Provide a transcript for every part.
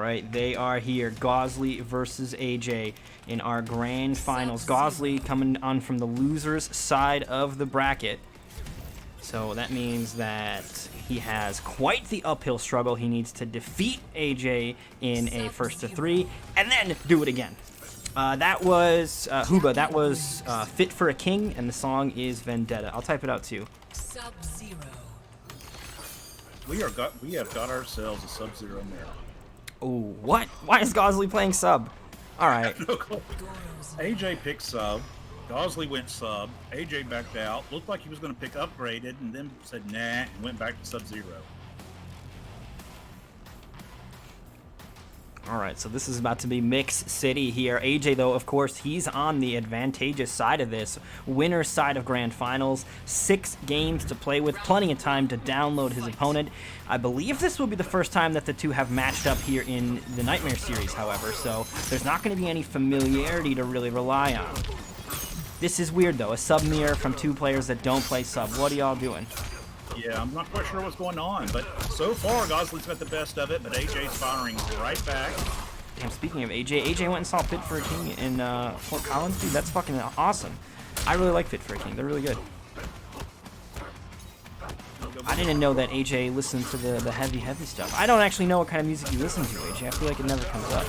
right, they are here. Gaussly versus AJ in our grand finals. Gaussly coming on from the loser's side of the bracket. So that means that he has quite the uphill struggle. He needs to defeat AJ in a first to 3 and then do it again. That was Huba. That was Fit for a King, and the song is Vendetta. I'll type it out too. Sub-Zero. We have got ourselves a Sub-Zero mirror. Oh, what? Why is Gaussly playing sub? All right. AJ picked sub. Gaussly went sub. AJ backed out. Looked like he was going to pick upgraded, and then said nah and went back to Sub-Zero. All right, so this is about to be Mix City here. AJ, though, of course, he's on the advantageous side of this. Winner's side of Grand Finals. 6 games to play with. Plenty of time to download his opponent. I believe this will be the first time that the two have matched up here in the Nightmare series, however, so there's not going to be any familiarity to really rely on. This is weird, though. A sub mirror from 2 players that don't play sub. What are y'all doing? Yeah, I'm not quite sure what's going on, but so far, Gaussly's got the best of it, but AJ's firing right back. Damn, speaking of AJ went and saw Fit for a King in Fort Collins. Dude, that's fucking awesome. I really like Fit for a King. They're really good. I didn't know that AJ listened to the heavy stuff. I don't actually know what kind of music you listen to, AJ. I feel like it never comes up.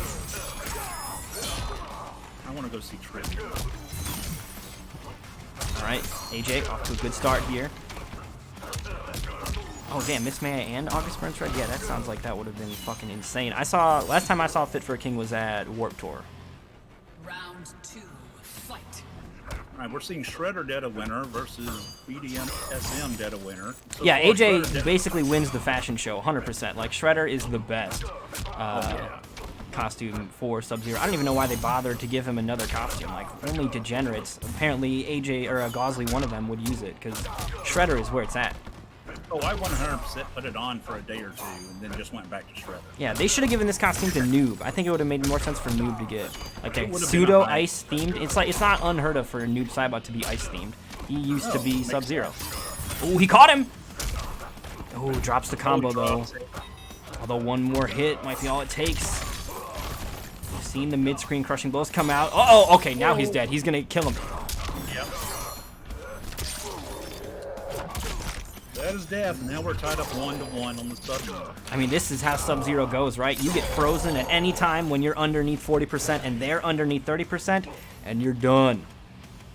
I want to go see Trivia. All right, AJ off to a good start here. Oh damn, Miss Maya and August Burns Red? Yeah, that sounds like that would have been fucking insane. Last time I saw Fit for a King was at Warped Tour. Round 2, fight. Alright, we're seeing Shredder dead a winner versus BDM SM dead a winner. So Yeah, far, AJ basically wins the fashion show, 100%. Like, Shredder is the best costume for Sub-Zero. I don't even know why they bothered to give him another costume. Like, only degenerates. Apparently, AJ or Gaussly, one of them, would use it, because Shredder is where it's at. Oh, I 100% put it on for a day or 2 and then just went back to Shredder. Yeah, they should have given this costume to Noob. I think it would have made more sense for Noob to get like a would've pseudo been a ice themed. It's not unheard of for Noob Saibot to be ice themed. He used to be Sub-Zero. Oh, he caught him! Oh, drops the combo though. Although one more hit might be all it takes. We've seen the mid-screen crushing blows come out. Oh, okay, now he's dead. He's gonna kill him. Yep. That is death. Now we're tied up 1-1 on the Sub-Zero. I mean, this is how Sub-Zero goes, right? You get frozen at any time when you're underneath 40% and they're underneath 30%, and you're done.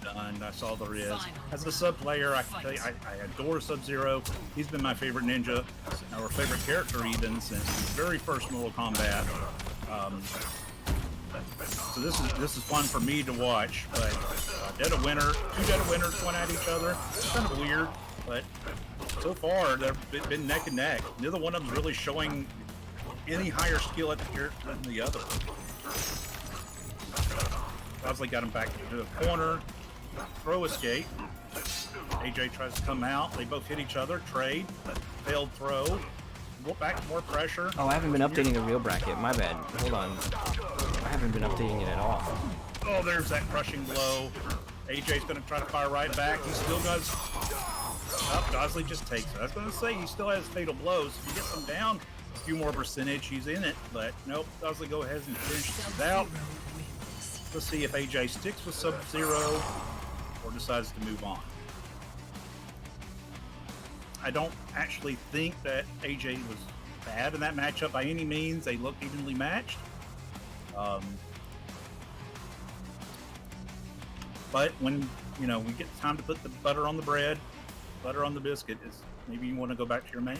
Done. That's all there is. As a sub player, I can tell you, I adore Sub-Zero. He's been my favorite ninja, or favorite character even, since the very first Mortal Kombat. So this is fun for me to watch. But dead a winner, 2 dead a winners going at each other. It's kind of weird, but so far they've been neck and neck. Neither one of them's really showing any higher skill at the character than the other. Gaussly got him back into the corner. Throw escape. AJ tries to come out. They both hit each other. Trade. Failed throw. Back, more pressure. Oh, I haven't been updating the real bracket. My bad. Hold on. I haven't been updating it at all. Oh, there's that crushing blow. AJ's going to try to fire right back. He still does. Oh, Gaussly just takes it. I was going to say he still has fatal blows. If he gets him down a few more percentage, he's in it. But nope, Gaussly go ahead and finish things out. Let's see if AJ sticks with Sub-Zero or decides to move on. I don't actually think that AJ was bad in that matchup by any means. They looked evenly matched. But when, you know, we get time to put the butter on the bread, butter on the biscuit, is maybe you want to go back to your main.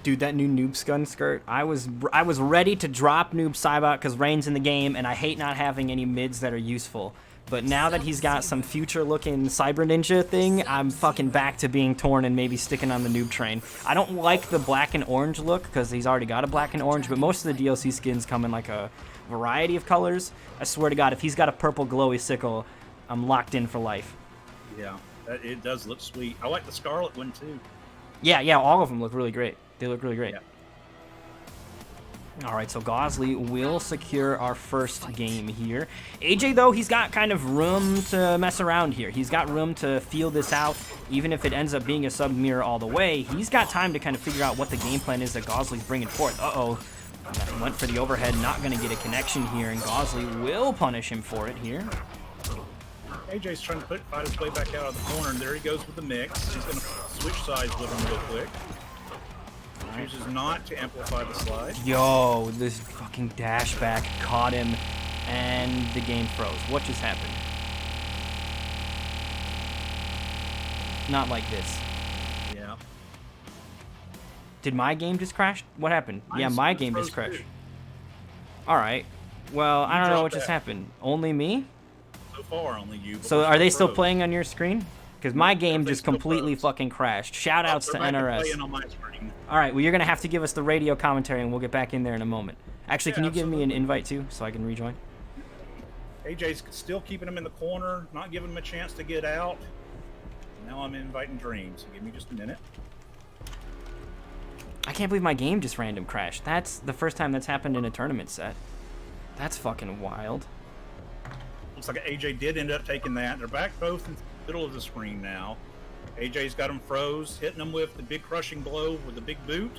Dude, that new Noob Skun skirt, I was ready to drop Noob Saibot because Rain's in the game, and I hate not having any mids that are useful. But now that he's got some future-looking Cyber Ninja thing, I'm fucking back to being torn and maybe sticking on the noob train. I don't like the black and orange look because he's already got a black and orange, but most of the DLC skins come in like a variety of colors. I swear to God, if he's got a purple glowy sickle, I'm locked in for life. Yeah, it does look sweet. I like the Scarlet one too. Yeah, all of them look really great. They look really great. Yeah. All right, so Gaussly will secure our first game here. AJ, though, he's got kind of room to mess around here. He's got room to feel this out. Even if it ends up being a sub-mirror all the way, he's got time to kind of figure out what the game plan is that Gaussly's bringing forth. Uh-oh. Went for the overhead, not going to get a connection here, and Gaussly will punish him for it here. AJ's trying to fight his way back out of the corner, and there he goes with the mix. He's going to switch sides with him real quick. Chooses not to amplify the slide. Yo, this fucking dash back caught him, and the game froze. What just happened? Not like this. Yeah. Did my game just crash? What happened? Yeah, my game just crashed. Alright. Well, I don't know what just happened. Only me? So far, only you. So are they still playing on your screen? Because my game just completely fucking crashed. Shout outs to NRS. Alright, well, you're going to have to give us the radio commentary, and we'll get back in there in a moment. Actually, can you give me an invite, too, so I can rejoin? AJ's still keeping him in the corner, not giving him a chance to get out. Now I'm inviting Dream, so give me just a minute. I can't believe my game just random crashed. That's the first time that's happened in a tournament set. That's fucking wild. Looks like AJ did end up taking that. They're back both in the middle of the screen now. AJ's got him froze, hitting him with the big crushing blow with the big boot.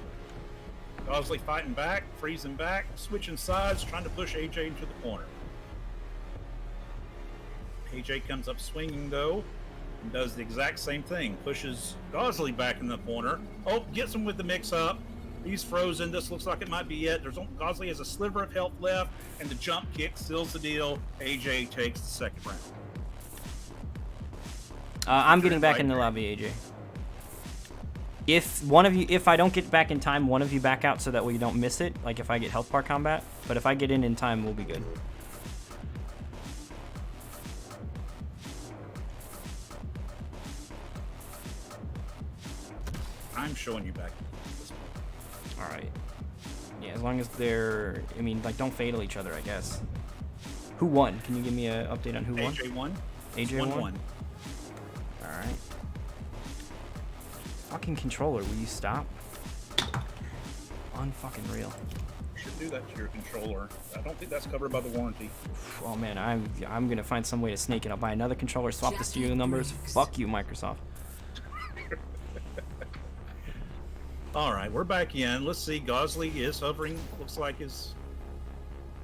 Gaussly fighting back, freezing back, switching sides, trying to push AJ into the corner. AJ comes up swinging though, and does the exact same thing. Pushes Gaussly back in the corner. Oh, gets him with the mix-up. He's frozen. This looks like it might be it. Gaussly has a sliver of health left, and the jump kick seals the deal. AJ takes the second round. I'm getting back in the lobby, AJ. If I don't get back in time, one of you back out so that way you don't miss it. Like if I get health bar combat. But if I get in time, we'll be good. I'm showing you back. All right. Yeah, as long as they're, I mean, like, don't fatal each other, I guess. Who won? Can you give me an update on who won? AJ won. AJ won? 1-1. All right. Fucking controller, will you stop? Unfucking real. You should do that to your controller. I don't think that's covered by the warranty. Oh man, I'm gonna find some way to snake it. I'll buy another controller, swap the serial numbers. Fuck you, Microsoft. All right, we're back in. Let's see. Gaussly is hovering. Looks like is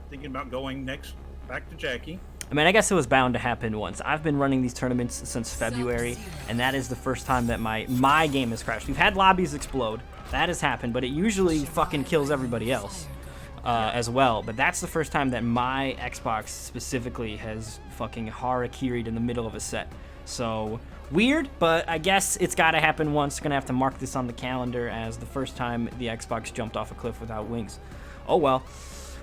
thinking about going next back to Jackie. I mean, I guess it was bound to happen once. I've been running these tournaments since February, and that is the first time that my game has crashed. We've had lobbies explode. That has happened, but it usually fucking kills everybody else as well. But that's the first time that my Xbox specifically has fucking harakiri'd in the middle of a set. So weird, but I guess it's got to happen once. Gonna have to mark this on the calendar as the first time the Xbox jumped off a cliff without wings. Oh well.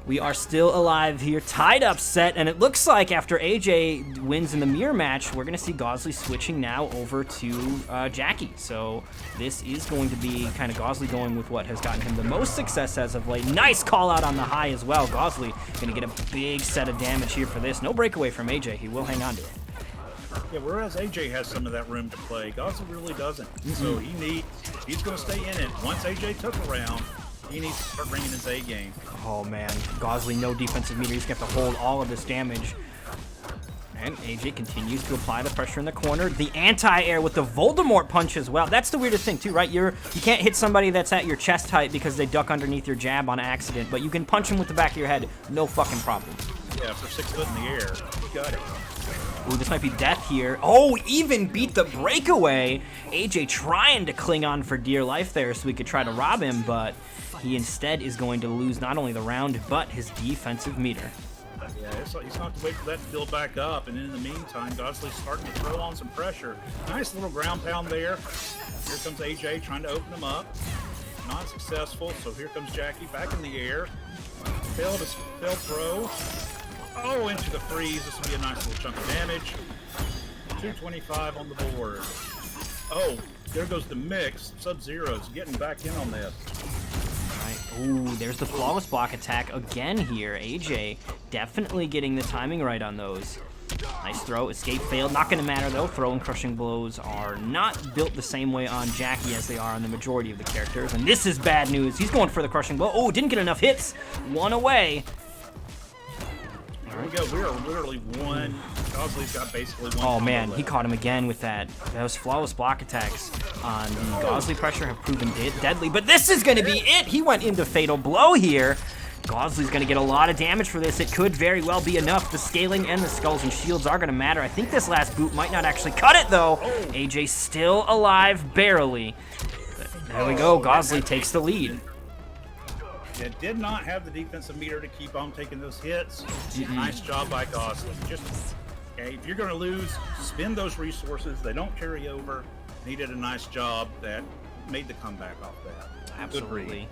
We are still alive here, tied up set, and it looks like after AJ wins in the mirror match, we're gonna see Gaussly switching now over to Jackie. So this is going to be kind of Gaussly going with what has gotten him the most success as of late. Nice call out on the high as well. Gaussly gonna get a big set of damage here for this. No breakaway from AJ, he will hang on to it. Yeah, whereas AJ has some of that room to play, Gaussly really doesn't. So he's gonna stay in it. Once AJ took a round, he needs to start bringing his A game. Oh man, Gaussly no defensive meter. He's going to have to hold all of this damage. And AJ continues to apply the pressure in the corner. The anti-air with the Voldemort punch as well. That's the weirdest thing too, right? You can't hit somebody that's at your chest height because they duck underneath your jab on accident, but you can punch them with the back of your head, no fucking problem. Yeah, for 6 foot in the air, you got it. Ooh, this might be death here. Oh, even beat the breakaway. AJ trying to cling on for dear life there so we could try to rob him, but he instead is going to lose not only the round, but his defensive meter. Yeah, he's going to have to wait for that to build back up, and in the meantime, Gaussly's starting to throw on some pressure. Nice little ground pound there. Here comes AJ trying to open him up. Not successful, so here comes Jackie back in the air. Failed throw. Oh, into the freeze. This will be a nice little chunk of damage. 225 on the board. Oh, there goes the mix. Sub-Zero's getting back in on this. Right. Ooh, there's the flawless block attack again here. AJ definitely getting the timing right on those. Nice throw. Escape failed. Not going to matter, though. Throw and crushing blows are not built the same way on Jackie as they are on the majority of the characters. And this is bad news. He's going for the crushing blow. Oh, didn't get enough hits. One away. Here we go. We are literally one. Gaussly's got basically one. Oh man, he caught him again with that. Those flawless block attacks on the Gaussly pressure have proven deadly. But this is going to be it. He went into fatal blow here. Gaussly's going to get a lot of damage for this. It could very well be enough. The scaling and the skulls and shields are going to matter. I think this last boot might not actually cut it, though. AJ still alive, barely. But there we go. Gaussly takes the lead. It did not have the defensive meter to keep on taking those hits. Nice job by Gaussly. Just, okay, if you're going to lose, spend those resources. They don't carry over. He did a nice job that made the comeback off that. Absolutely.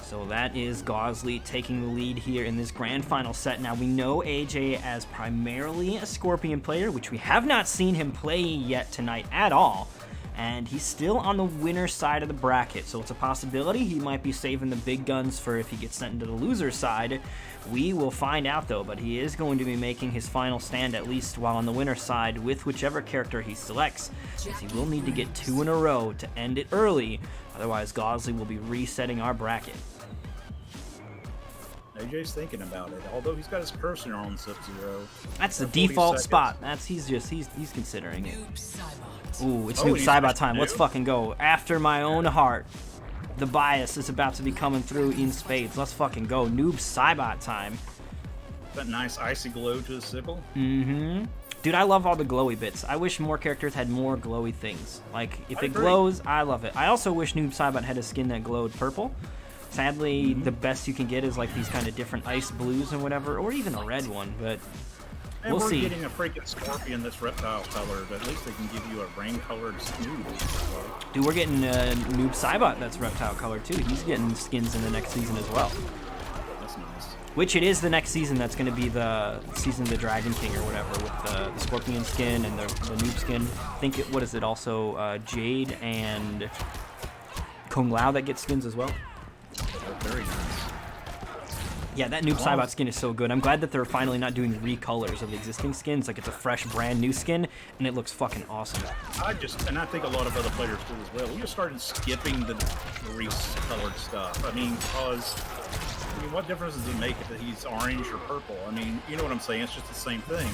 So that is Gaussly taking the lead here in this grand final set. Now, we know AJ as primarily a Scorpion player, which we have not seen him play yet tonight at all. And he's still on the winner side of the bracket, so it's a possibility he might be saving the big guns for if he gets sent into the loser side. We will find out, though, but he is going to be making his final stand, at least while on the winner side, with whichever character he selects, as he will need to get 2 in a row to end it early. Otherwise, Gaussly will be resetting our bracket. AJ's thinking about it, although he's got his cursor on Sub-Zero. That's the default spot. He's considering it. Ooh, it's Noob Saibot time. Let's fucking go. After my own heart. The bias is about to be coming through in spades. Let's fucking go. Noob Saibot time. That nice icy glow to the sickle. Mm-hmm. Dude, I love all the glowy bits. I wish more characters had more glowy things. Like, if it glows, I love it. I also wish Noob Saibot had a skin that glowed purple. Sadly, the best you can get is like these kind of different ice blues and whatever, or even a red one, but we'll see. And we're getting a freaking Scorpion that's reptile colored. At least they can give you a rain-colored Noob. Dude, we're getting Noob Saibot that's reptile colored too. He's getting skins in the next season as well. That's nice. Which it is the next season that's going to be the season of the Dragon King or whatever, with the Scorpion skin and the Noob skin. I think, what is it, also Jade and Kung Lao that get skins as well? Very nice. Yeah, that Noob Saibot skin is so good. I'm glad that they're finally not doing recolors of the existing skins. Like, it's a fresh, brand new skin, and it looks fucking awesome. I think a lot of other players do as well. We just started skipping the recolored stuff. I mean, what difference does it make if he's orange or purple? I mean, you know what I'm saying? It's just the same thing.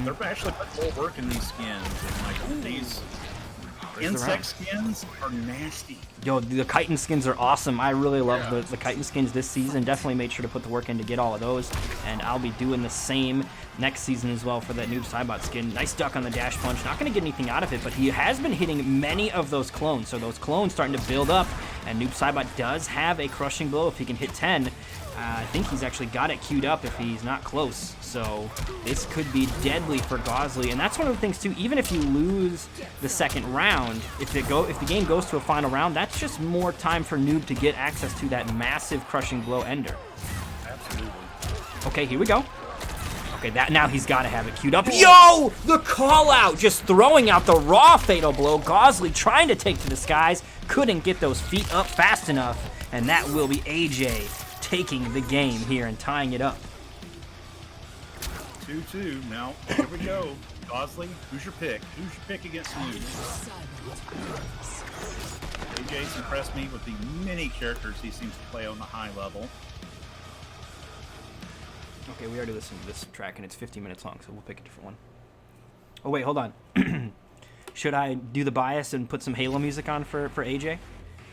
They're actually putting more work in these skins, and like these insect skins are nasty. Yo, the chitin skins are awesome. I really love the chitin skins this season. Definitely made sure to put the work in to get all of those. And I'll be doing the same next season as well for that Noob Saibot skin. Nice duck on the dash punch. Not going to get anything out of it, but he has been hitting many of those clones. So those clones starting to build up. And Noob Saibot does have a crushing blow if he can hit 10. I think he's actually got it queued up if he's not close. So this could be deadly for Gaussly. And that's one of the things too, even if you lose the second round, if the game goes to a final round, that's just more time for Noob to get access to that massive crushing blow ender. Absolutely. Okay, here we go. Okay, now he's got to have it queued up. Yo! The call out! Just throwing out the raw fatal blow. Gaussly trying to take to the skies. Couldn't get those feet up fast enough. And that will be AJ taking the game here and tying it up. 2-2. Now, here we go. Gaussly, who's your pick? Who's your pick against you? AJ's impressed me with the many characters he seems to play on the high level. Okay, we already listened to this track, and it's 15 minutes long, so we'll pick a different one. Oh, wait, hold on. Should I do the bias and put some Halo music on for AJ?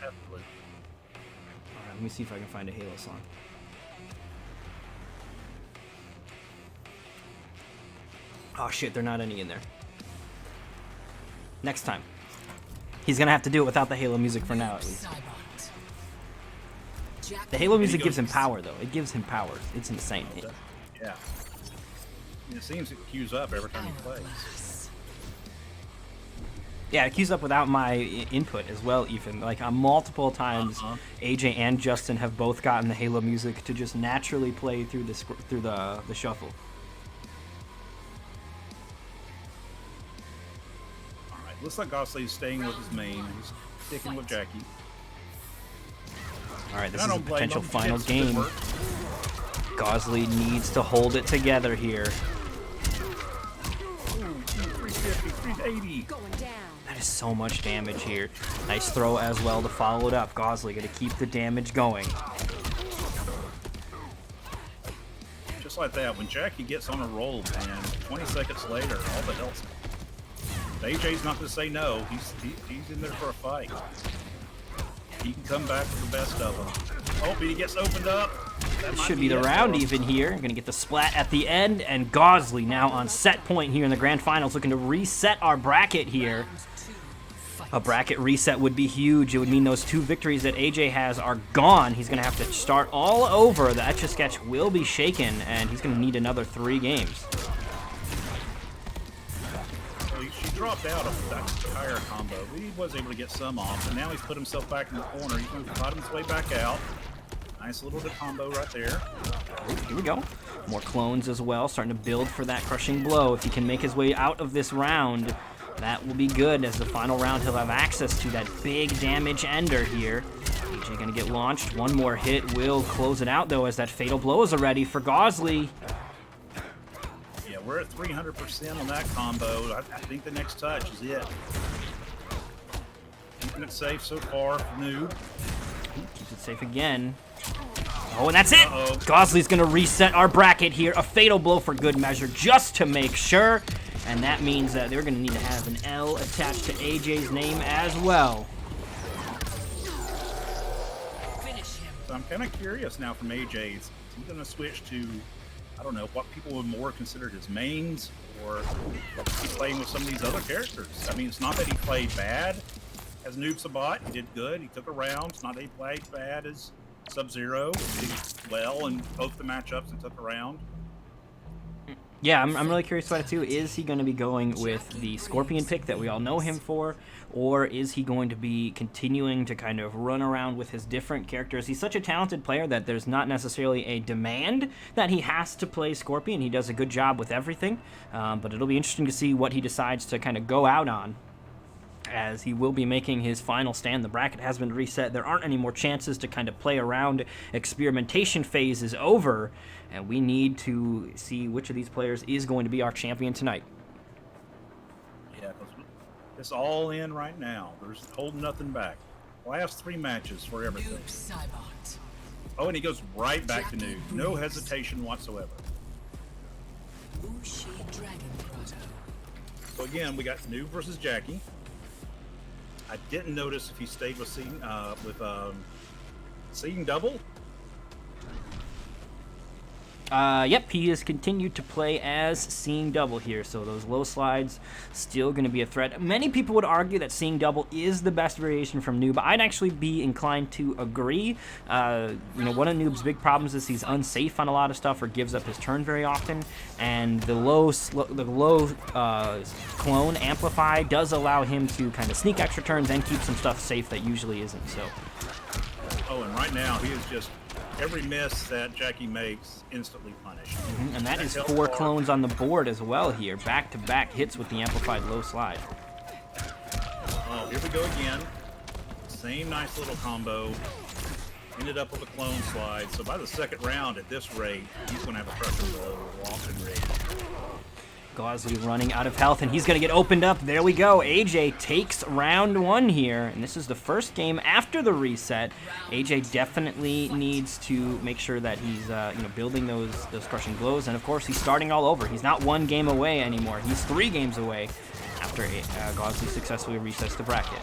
Absolutely. All right, let me see if I can find a Halo song. Oh, shit, there are not any in there. Next time. He's going to have to do it without the Halo music for now, at least. The Halo music gives him power, though. It gives him power. It's insane. Yeah. It seems it queues up every time he plays. Yeah, it queues up without my input as well, Ethan. Like, multiple times, AJ and Justin have both gotten the Halo music to just naturally play through the shuffle. All right, looks like Gaussly's staying with his main. He's sticking with Jackie. All right, this is a potential final game. Gaussly needs to hold it together here. 350, 380. That is so much damage here. Nice throw as well to follow it up. Gaussly going to keep the damage going. Just like that, when Jackie gets on a roll, man, 20 seconds later, all the hell's... AJ's not going to say no. He's in there for a fight. He can come back with the best of them. Oh, but he gets opened up. This should be the round even here. Gonna get the splat at the end, and Gaussly now on set point here in the grand finals, looking to reset our bracket here. A bracket reset would be huge. It would mean those 2 victories that AJ has are gone. He's gonna have to start all over. The Etch-a-Sketch will be shaken, and he's gonna need another 3 games. She dropped out of that entire combo. He was able to get some off, and now he's put himself back in the corner. He's going to fight his way back out. Nice little combo right there. Here we go. More clones as well, starting to build for that crushing blow. If he can make his way out of this round, that will be good. As the final round, he'll have access to that big damage ender here. AJ gonna get launched. One more hit will close it out, though, as that fatal blow is already for Gaussly. Yeah, we're at 300% on that combo. I think the next touch is it. Keeping it safe so far for Noob. Keeps it safe again. Oh, and that's it! Gaussly's gonna reset our bracket here. A fatal blow for good measure, just to make sure. And that means that they're gonna need to have an L attached to AJ's name as well. So I'm kind of curious now from AJ. Is he gonna switch to, I don't know, what people would more consider his mains, or is he playing with some of these other characters? I mean, it's not that he played bad as Noob Sabat. He did good. He took a round. It's not that he played bad as Sub-Zero. He did well in both the matchups and took a round. Yeah, I'm really curious about it too. Is he going to be going with the Scorpion pick that we all know him for, or is he going to be continuing to kind of run around with his different characters? He's such a talented player that there's not necessarily a demand that he has to play Scorpion. He does a good job with everything, but it'll be interesting to see what he decides to kind of go out on, as he will be making his final stand. The bracket has been reset. There aren't any more chances to kind of play around. Experimentation phase is over, and we need to see which of these players is going to be our champion tonight. Yeah, it's all in right now. There's holding nothing back. Last 3 matches for everything. Oh, and he goes right back to Noob. No hesitation whatsoever. So again, we got Noob versus Jackie. I didn't notice if he stayed with Seeing Double. Yep, he has continued to play as Seeing Double here, so those low slides still going to be a threat. Many people would argue that Seeing Double is the best variation from Noob. I'd actually be inclined to agree. You know, one of Noob's big problems is he's unsafe on a lot of stuff or gives up his turn very often, and the low clone Amplify does allow him to kind of sneak extra turns and keep some stuff safe that usually isn't. So. Oh, and right now he is just every miss that Jackie makes instantly punished. And that is 4 clones on the board as well here. Back-to-back hits with the amplified low slide. Oh, here we go again. Same nice little combo. Ended up with a clone slide. So by the second round, at this rate, he's going to have a crushing blow walking rate. Gaussly running out of health, and he's going to get opened up. There we go. AJ takes round 1 here, and this is the first game after the reset. AJ definitely needs to make sure that he's building those crushing blows, and of course he's starting all over. He's not 1 game away anymore. He's 3 games away after Gaussly successfully resets the bracket.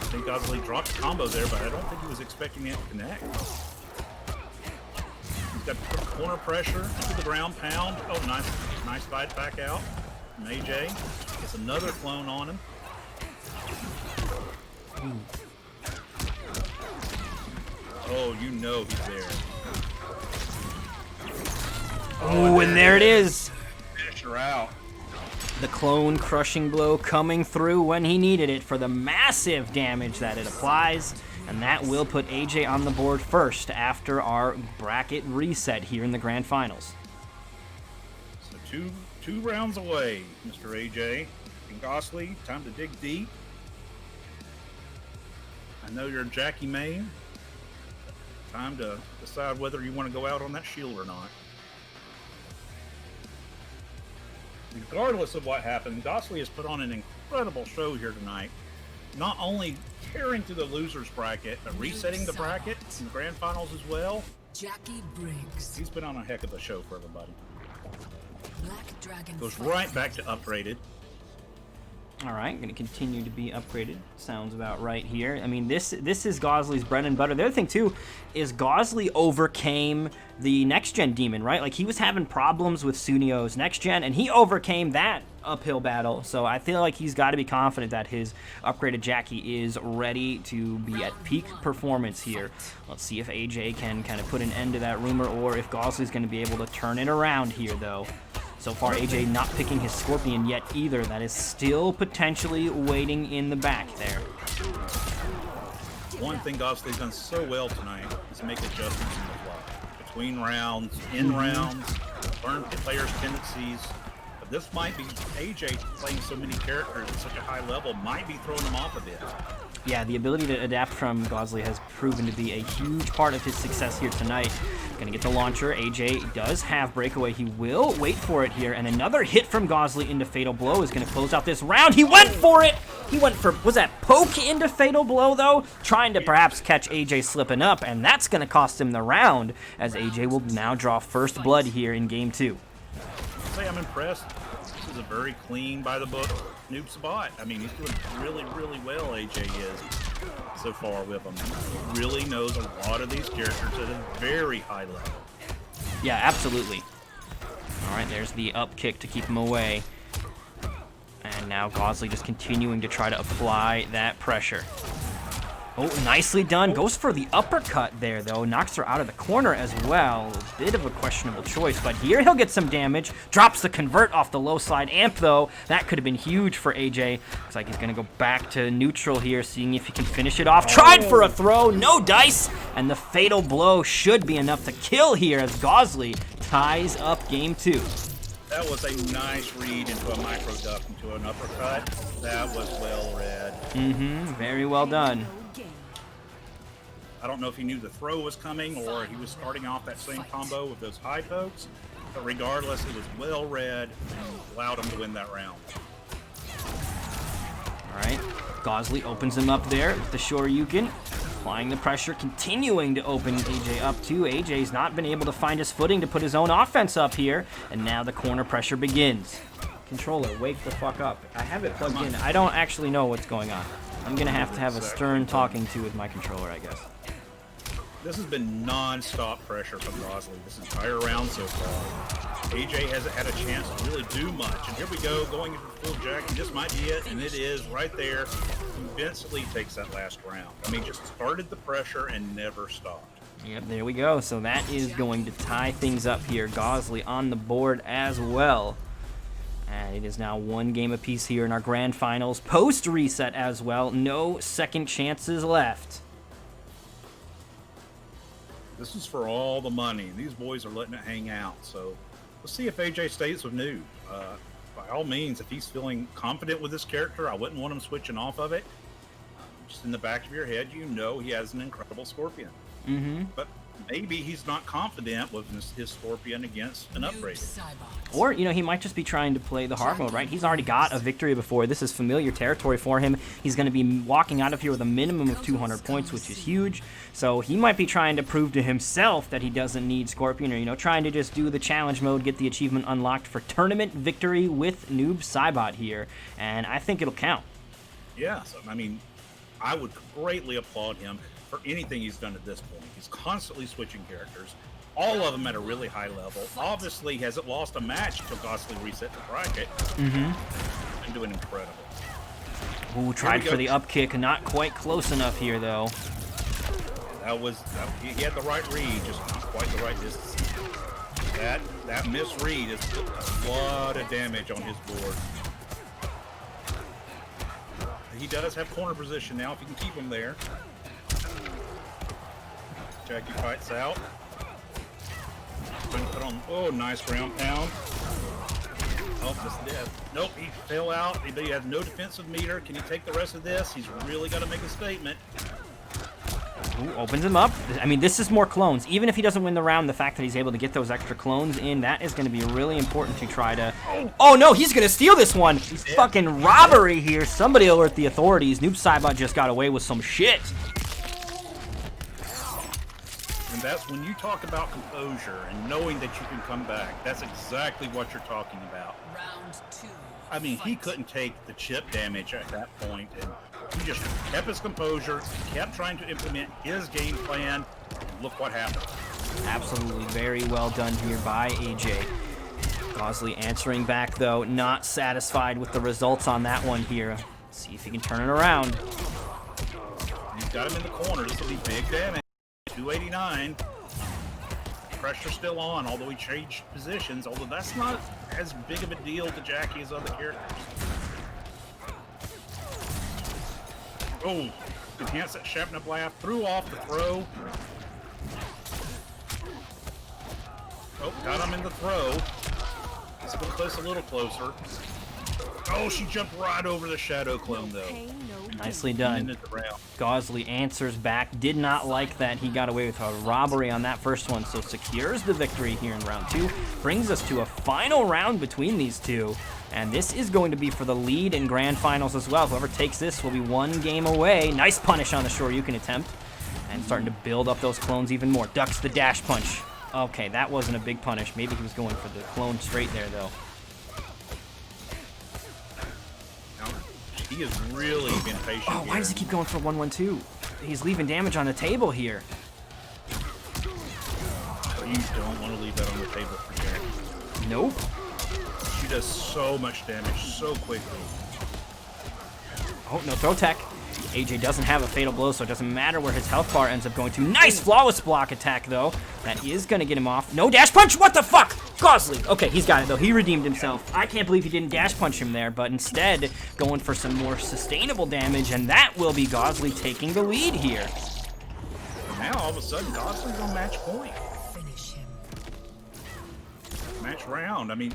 I think Gaussly dropped the combo there, but I don't think he was expecting it to connect. Got corner pressure into the ground pound. Oh, nice fight back out from AJ. Gets another clone on him. Oh, you know he's there. Oh, and there it is. Finish her out. The clone crushing blow coming through when he needed it for the massive damage that it applies. And that will put AJ on the board first after our bracket reset here in the grand finals. So two rounds away, Mr. AJ. And Gaussly, time to dig deep. I know you're Jackie main. Time to decide whether you want to go out on that shield or not. Regardless of what happened, Gaussly has put on an incredible show here tonight. Not only carrying through the losers bracket, but resetting the bracket in the grand finals as well. Jackie Briggs. He's been on a heck of a show for everybody. Black Dragon Goes fight. right back to upgraded. All right, going to continue to be upgraded. Sounds about right here. I mean, this is Gaussly's bread and butter. The other thing, too, is Gaussly overcame the next-gen demon, right? Like, he was having problems with Sunio's next-gen, and he overcame that uphill battle. So I feel like he's got to be confident that his upgraded Jackie is ready to be at peak performance here. Let's see if AJ can kind of put an end to that rumor, or if Gaussly's going to be able to turn it around here, though. So far, AJ not picking his Scorpion yet either. That is still potentially waiting in the back there. One thing Gaussly's done so well tonight is make adjustments in the fly. Between rounds, in rounds, learn the players' tendencies. But this might be AJ playing so many characters at such a high level, might be throwing them off a bit. Yeah, the ability to adapt from Gaussly has proven to be a huge part of his success here tonight. Gonna get the launcher. AJ does have breakaway. He will wait for it here, and another hit from Gaussly into Fatal Blow is gonna close out this round. He went for it! He went for, was that poke into Fatal Blow, though? Trying to perhaps catch AJ slipping up, and that's gonna cost him the round, as AJ will now draw first blood here in game 2. I'll say I'm impressed. This is a very clean, by-the-book noob spot. I mean, he's doing really, really well, AJ is, so far with him. He really knows a lot of these characters at a very high level. Yeah, absolutely. All right, there's the up kick to keep him away. And now Gaussly just continuing to try to apply that pressure. Oh, nicely done. Goes for the uppercut there, though. Knocks her out of the corner as well. A bit of a questionable choice, but here he'll get some damage. Drops the convert off the low slide amp, though. That could have been huge for AJ. Looks like he's going to go back to neutral here, seeing if he can finish it off. Tried for a throw. No dice. And the Fatal Blow should be enough to kill here as Gaussly ties up game 2. That was a nice read into a micro duck into an uppercut. That was well read. Very well done. I don't know if he knew the throw was coming or he was starting off that same combo with those high pokes, but regardless, it was well read and allowed him to win that round. All right, Gaussly opens him up there with the Shoryuken, applying the pressure, continuing to open AJ up too. AJ's not been able to find his footing to put his own offense up here, and now the corner pressure begins. Controller, wake the fuck up. I have it plugged in. I don't actually know what's going on. I'm gonna have to have a stern talking to with my controller, I guess. This has been non-stop pressure from Gaussly this entire round so far. AJ hasn't had a chance to really do much. And here we go, going into full jack, and this might be it, and it is right there. Convincingly takes that last round. I mean, just started the pressure and never stopped. Yep, there we go. So that is going to tie things up here. Gaussly on the board as well. And it is now one game apiece here in our grand finals. Post-reset as well. No second chances left. This is for all the money. These boys are letting it hang out. So let's see if AJ stays with noob. By all means, if he's feeling confident with this character, I wouldn't want him switching off of it. Just in the back of your head, you know he has an incredible Scorpion. But maybe he's not confident with his Scorpion against an upgrade. Or, you know, he might just be trying to play the hard mode, right? He's already got a victory before. This is familiar territory for him. He's going to be walking out of here with a minimum of 200 points, which is huge. So he might be trying to prove to himself that he doesn't need Scorpion, or, you know, trying to just do the challenge mode, get the achievement unlocked for tournament victory with Noob Saibot here. And I think it'll count. Yeah, so, I mean, I would greatly applaud him for anything he's done at this point. He's constantly switching characters, all of them at a really high level. Obviously hasn't lost a match until Gaussly reset the bracket. And doing incredible. Ooh, tried for the up kick, not quite close enough here though. He had the right read, just not quite the right distance. That misread is a lot of damage on his board. He does have corner position now if you can keep him there. Jackie fights out. Trying to put on, oh, nice ground pound. Oh, just dead. Nope, he fell out. He has no defensive meter. Can he take the rest of this? He's really got to make a statement. Ooh, opens him up. I mean, this is more clones. Even if he doesn't win the round, the fact that he's able to get those extra clones in, that is going to be really important to try to... Oh, no, he's going to steal this one. He's fucking robbery here. Somebody alert the authorities. Noob Saibot just got away with some shit. And that's when you talk about composure and knowing that you can come back. That's exactly what you're talking about. Round 2. I mean, he couldn't take the chip damage at that point, and he just kept his composure, kept trying to implement his game plan, and look what happened. Absolutely very well done here by AJ. Gaussly answering back, though, not satisfied with the results on that one here. Let's see if he can turn it around. He's got him in the corner. This will be big damage. 289. Pressure still on, although he changed positions, although that's not as big of a deal to Jackie as other characters. Oh, enhance that Shrapnel Blast, threw off the throw. Oh, got him in the throw. Let's go close a little closer. Oh, she jumped right over the Shadow Clone, though. Nicely done. Gaussly answers back. Did not like that he got away with a robbery on that first one, so secures the victory here in round 2. Brings us to a final round between these two. And this is going to be for the lead in grand finals as well. Whoever takes this will be one game away. Nice punish on the Shoryuken attempt. And starting to build up those clones even more. Ducks the dash punch. Okay, that wasn't a big punish. Maybe he was going for the clone straight there, though. He is really being patient. Oh, why does he keep going for 1-1-2? He's leaving damage on the table here. You don't want to leave that on the table for Jackie. Nope. She does so much damage so quickly. Oh, no throw tech. AJ doesn't have a fatal blow, so it doesn't matter where his health bar ends up going to. Nice flawless block attack, though. That is going to get him off. No dash punch. What the fuck? Gaussly. Okay, he's got it, though. He redeemed himself. I can't believe he didn't dash punch him there, but instead going for some more sustainable damage, and that will be Gaussly taking the lead here. Now, all of a sudden, Gaussly's on match point. Finish him. Match round. I mean,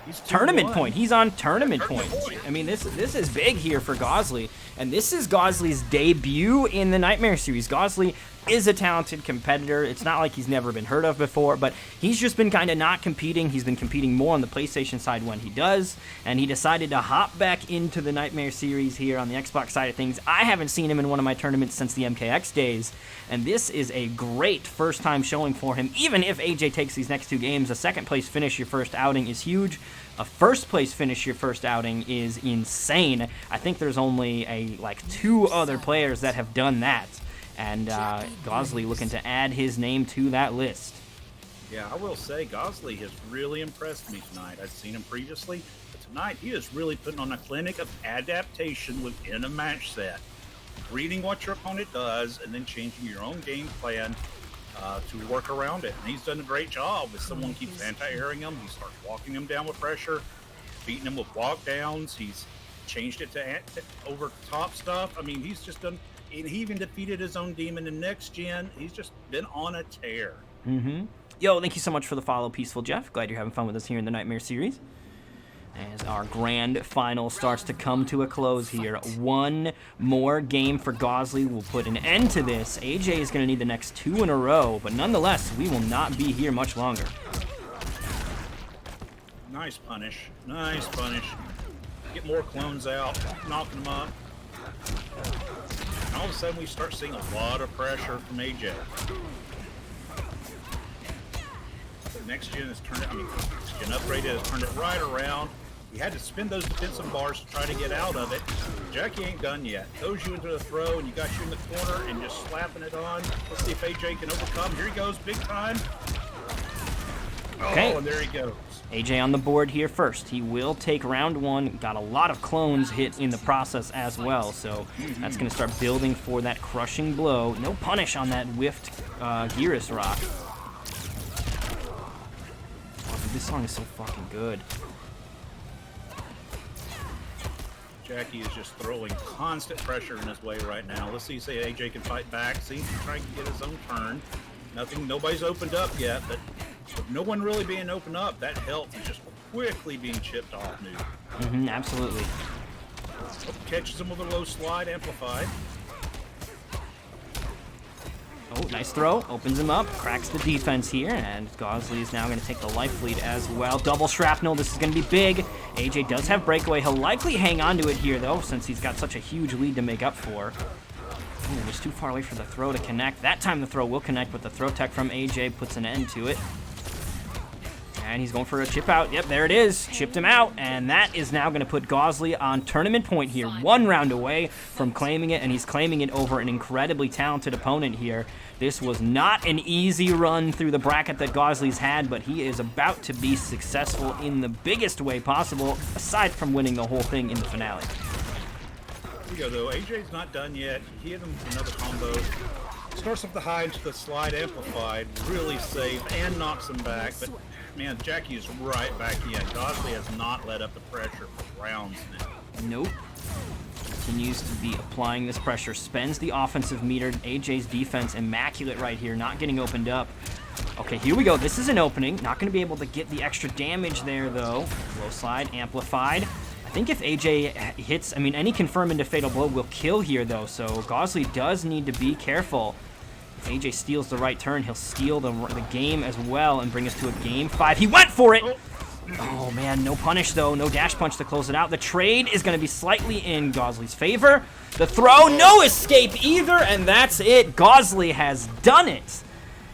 he's Tournament 2-1. point. He's on tournament point. Point. I mean, this is big here for Gaussly, and this is Gaussly's debut in the Nightmare series. Gaussly is a talented competitor. It's not like he's never been heard of before, but he's just been kind of not competing. He's been competing more on the PlayStation side when he does, and he decided to hop back into the Nightmare series here on the Xbox side of things. I haven't seen him in one of my tournaments since the MKX days, and this is a great first time showing for him. Even if AJ takes these next two games, a second place finish your first outing is huge. A first place finish your first outing is insane. I think there's only like 2 other players that have done that. And Gaussly looking to add his name to that list. Yeah, I will say Gaussly has really impressed me tonight. I've seen him previously, but tonight he is really putting on a clinic of adaptation within a match set. Reading what your opponent does and then changing your own game plan to work around it. And he's done a great job. If someone keeps anti-airing him, he starts walking him down with pressure, beating him with walk downs. He's changed it to over top stuff. I mean, he's just done. And he even defeated his own demon in next gen. He's just been on a tear. Yo, thank you so much for the follow, Peaceful Jeff. Glad you're having fun with us here in the Nightmare series. As our grand final starts to come to a close here. One more game for Gaussly will put an end to this. AJ is going to need the next 2 in a row, but nonetheless, we will not be here much longer. Nice punish. Nice punish. Get more clones out. Knocking them up. And all of a sudden, we start seeing a lot of pressure from AJ. The next gen has turned it, next gen upgraded has turned it right around. He had to spin those defensive bars to try to get out of it. Jackie ain't done yet. Throws you into the throw, and you got you in the corner and just slapping it on. Let's see if AJ can overcome. Here he goes, big time. Okay. Oh, and there he goes. AJ on the board here first. He will take round 1. Got a lot of clones hit in the process as well, so that's going to start building for that crushing blow. No punish on that whiffed Gearus rock. Oh, dude, this song is so fucking good. Jackie is just throwing constant pressure in his way right now. Let's see, say AJ can fight back. See, he's trying to get his own turn. Nobody's opened up yet, but with no one really being opened up, that health is just quickly being chipped off new. Absolutely. Oh, catches him with a low slide, amplified. Oh, nice throw. Opens him up. Cracks the defense here. And Gaussly is now going to take the life lead as well. Double shrapnel. This is going to be big. AJ does have breakaway. He'll likely hang on to it here, though, since he's got such a huge lead to make up for. Ooh, just too far away for the throw to connect. That time the throw will connect, but the throw tech from AJ puts an end to it. And he's going for a chip out. Yep, there it is. Chipped him out. And that is now going to put Gaussly on tournament point here. 1 round away from claiming it, and he's claiming it over an incredibly talented opponent here. This was not an easy run through the bracket that Gaussly's had, but he is about to be successful in the biggest way possible, aside from winning the whole thing in the finale. Here we go, though. AJ's not done yet. He hit him with another combo. Starts off the high into the slide amplified, really safe, and knocks him back. But, man, Jackie is right back in. Gaussly has not let up the pressure for rounds now. Nope. Continues to be applying this pressure. Spends the offensive meter. AJ's defense immaculate right here, not getting opened up. Okay, here we go. This is an opening. Not going to be able to get the extra damage there, though. Low slide, amplified. I think if AJ hits, I mean, any confirm into Fatal Blow will kill here, though, so Gaussly does need to be careful. If AJ steals the right turn, he'll steal the game as well and bring us to a game 5. He went for it! Oh, man, no punish, though. No dash punch to close it out. The trade is going to be slightly in Gaussly's favor. The throw, no escape either, and that's it. Gaussly has done it.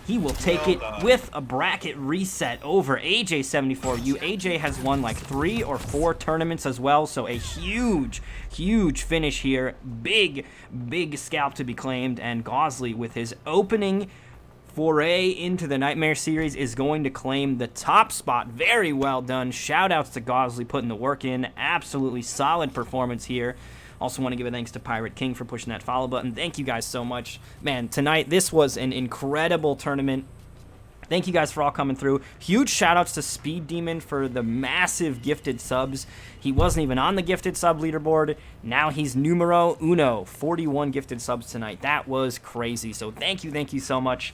He will take it with a bracket reset over Aj74u. AJ has won like 3 or 4 tournaments as well, so a huge, huge finish here. Big, big scalp to be claimed, and Gaussly with his opening foray into the Nightmare Series is going to claim the top spot. Very well done. Shout outs to Gaussly putting the work in. Absolutely solid performance here. Also want to give a thanks to Pirate King for pushing that follow button. Thank you guys so much. Man, tonight, this was an incredible tournament. Thank you guys for all coming through. Huge shout outs to Speed Demon for the massive gifted subs. He wasn't even on the gifted sub leaderboard. Now he's numero uno. 41 gifted subs tonight. That was crazy. So thank you so much.